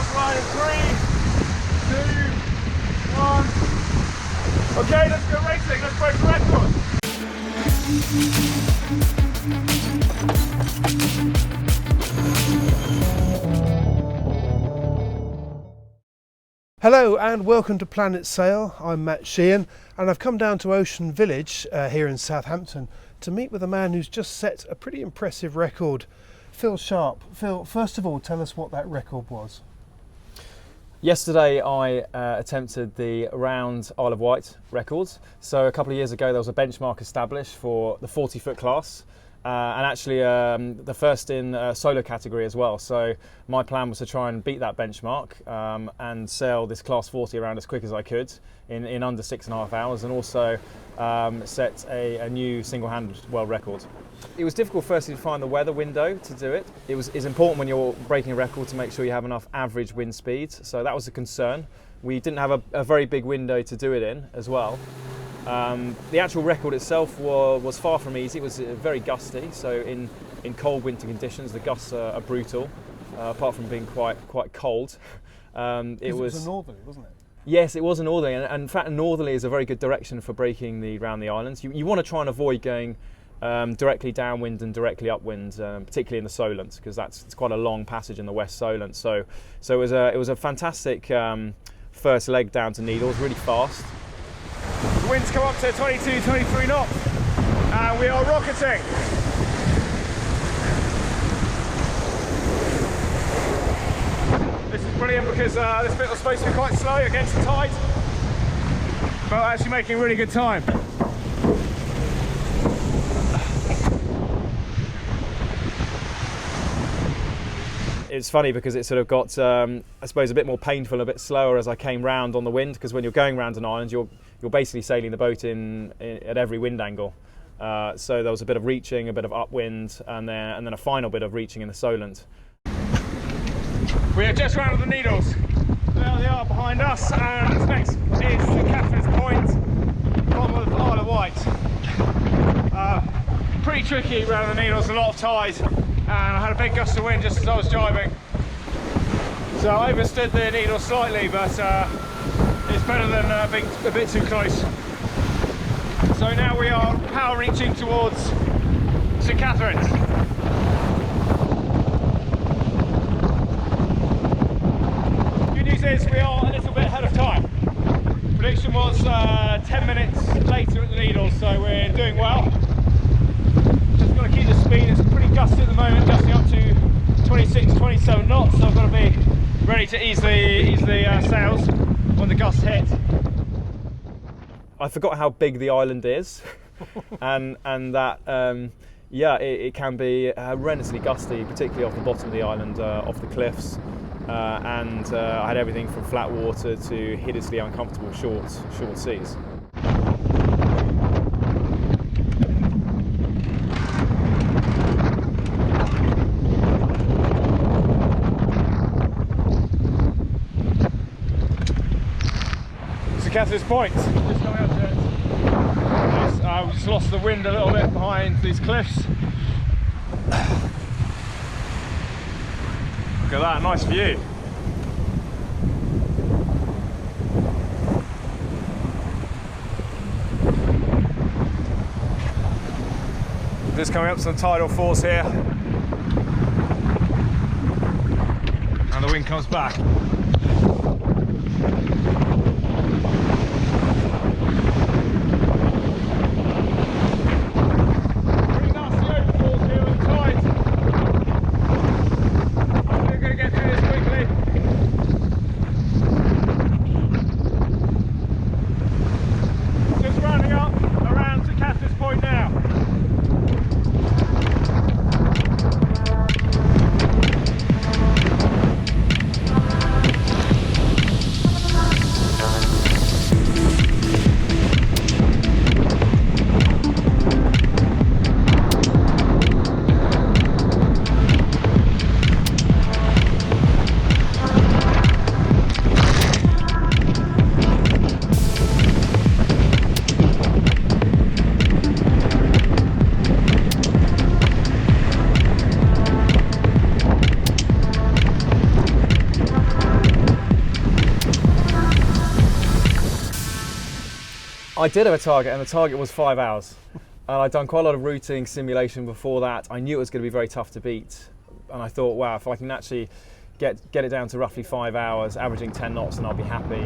Cross line in 3, 2, 1. Okay, let's go racing. Let's break the record. Hello and welcome to PlanetSail. I'm Matt Sheahan and I've come down to Ocean Village here in Southampton to meet with a man who's just set a pretty impressive record, Phil Sharp. Phil, first of all, tell us what that record was. Yesterday I attempted the round Isle of Wight records. So a couple of years ago there was a benchmark established for the 40-foot class and actually the first in solo category as well. So my plan was to try and beat that benchmark and sail this class 40 around as quick as I could in under 6.5 hours, and also set a new single-handed world record. It was difficult firstly to find the weather window to do it. It's important when you're breaking a record to make sure you have enough average wind speeds, so that was a concern. We didn't have a very big window to do it in as well. The actual record itself was far from easy. It was very gusty, so in cold winter conditions the gusts are brutal, apart from being quite cold. It was a northerly, wasn't it? Yes, it was a northerly, and in fact a northerly is a very good direction for breaking around the islands. You want to try and avoid going directly downwind and directly upwind, particularly in the Solent, because it's quite a long passage in the West Solent. So it was a fantastic first leg down to Needles, really fast. The winds come up to 22, 23 knots, and we are rocketing. This is brilliant because this bit was supposed to be quite slow against the tide, but we're actually making really good time. It's funny because it sort of got, I suppose, a bit more painful, a bit slower as I came round on the wind, because when you're going round an island, you're basically sailing the boat at every wind angle. So there was a bit of reaching, a bit of upwind, and then a final bit of reaching in the Solent. We are just round the Needles. There they are behind us, and next is St Catherine's Point, bottom of the Isle of Wight. Pretty tricky round the Needles, a lot of tide, and I had a big gust of wind just as I was driving. So I overstood the Needles slightly, but it's better than being a bit too close. So now we are power reaching towards St Catherine's. Good news is we are a little bit ahead of time. Prediction was 10 minutes later at the Needles, so we're doing well. Just got to keep the speed. It's pretty gusty at the moment, gusting up to 26, 27 knots, so I've got to be ready to ease the sails when the gusts hit. I forgot how big the island is, and that it can be horrendously gusty, particularly off the bottom of the island, off the cliffs, and I had everything from flat water to hideously uncomfortable short seas. St Catherine's Point, just coming up to it. We just lost the wind a little bit behind these cliffs. Look at that, nice view. Just coming up to some tidal force here. And the wind comes back. I did have a target, and the target was 5 hours. And I'd done quite a lot of routing simulation before that. I knew it was going to be very tough to beat, and I thought, wow, if I can actually get it down to roughly 5 hours, averaging 10 knots, then I'll be happy.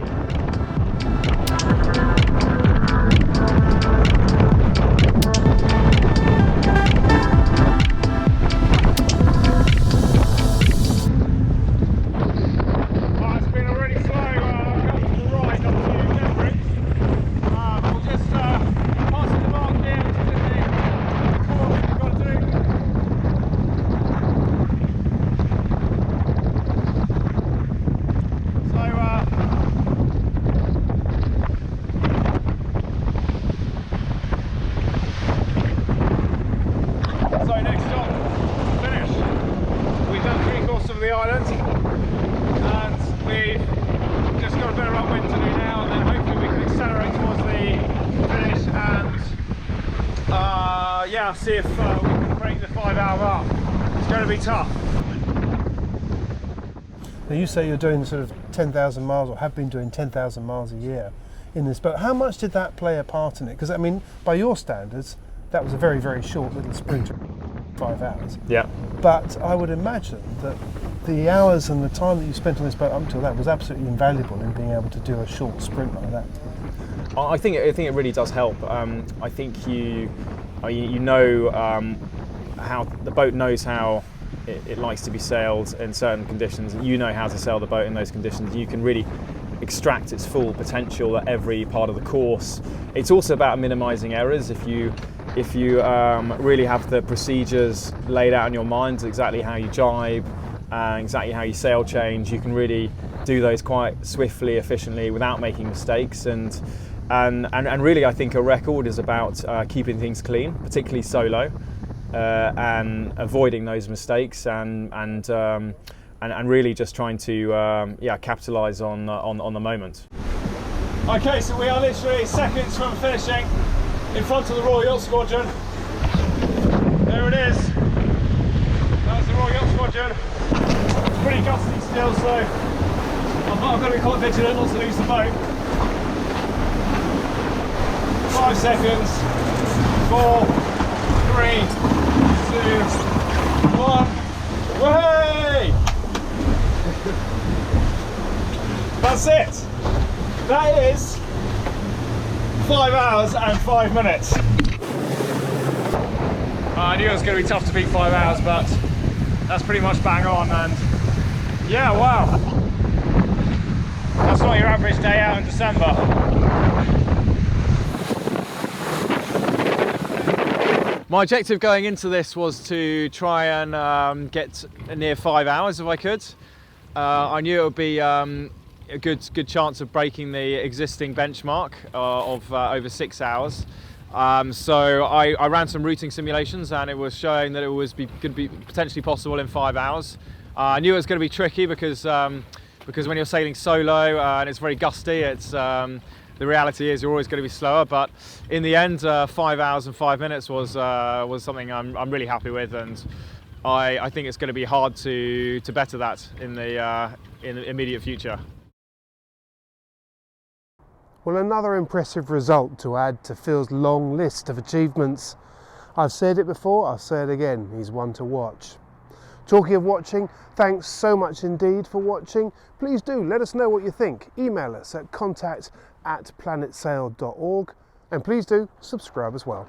Yeah, see if we can break the 5 hour mark. It's going to be tough. Now you say you're doing sort of 10,000 miles, or have been doing 10,000 miles a year in this boat. How much did that play a part in it? Because I mean, by your standards, that was a very, very short little sprint, 5 hours. Yeah. But I would imagine that the hours and the time that you spent on this boat up until that was absolutely invaluable in being able to do a short sprint like that. I think it really does help. I think you know how the boat knows how it likes to be sailed in certain conditions. You know how to sail the boat in those conditions. You can really extract its full potential at every part of the course. It's also about minimising errors. If you really have the procedures laid out in your mind, exactly how you jibe, exactly how you sail change, you can really do those quite swiftly, efficiently, without making mistakes. And really, I think a record is about keeping things clean, particularly solo, and avoiding those mistakes, and really just trying to capitalise on the moment. Okay, so we are literally seconds from finishing in front of the Royal Yacht Squadron. There it is. That's the Royal Yacht Squadron. It's pretty gusty still, so I've got to be quite vigilant not to lose the boat. 5 seconds. 4, 3, 2, 1. Way! That's it. That is 5 hours and 5 minutes. I knew it was going to be tough to beat 5 hours, but that's pretty much bang on. And yeah, wow. That's not your average day out in December. My objective going into this was to try and get near 5 hours if I could. I knew it would be a good chance of breaking the existing benchmark of over 6 hours. So I ran some routing simulations, and it was showing that it was going to be potentially possible in 5 hours. I knew it was going to be tricky because when you're sailing solo and it's very gusty, the reality is you're always going to be slower. But in the end, 5 hours and 5 minutes was something I'm really happy with, and I think it's going to be hard to better that in the immediate future. Well, another impressive result to add to Phil's long list of achievements. I've said it before, I'll say it again, he's one to watch. Talking of watching, thanks so much indeed for watching. Please do let us know what you think. Email us at contact@planetsail.org, and please do subscribe as well.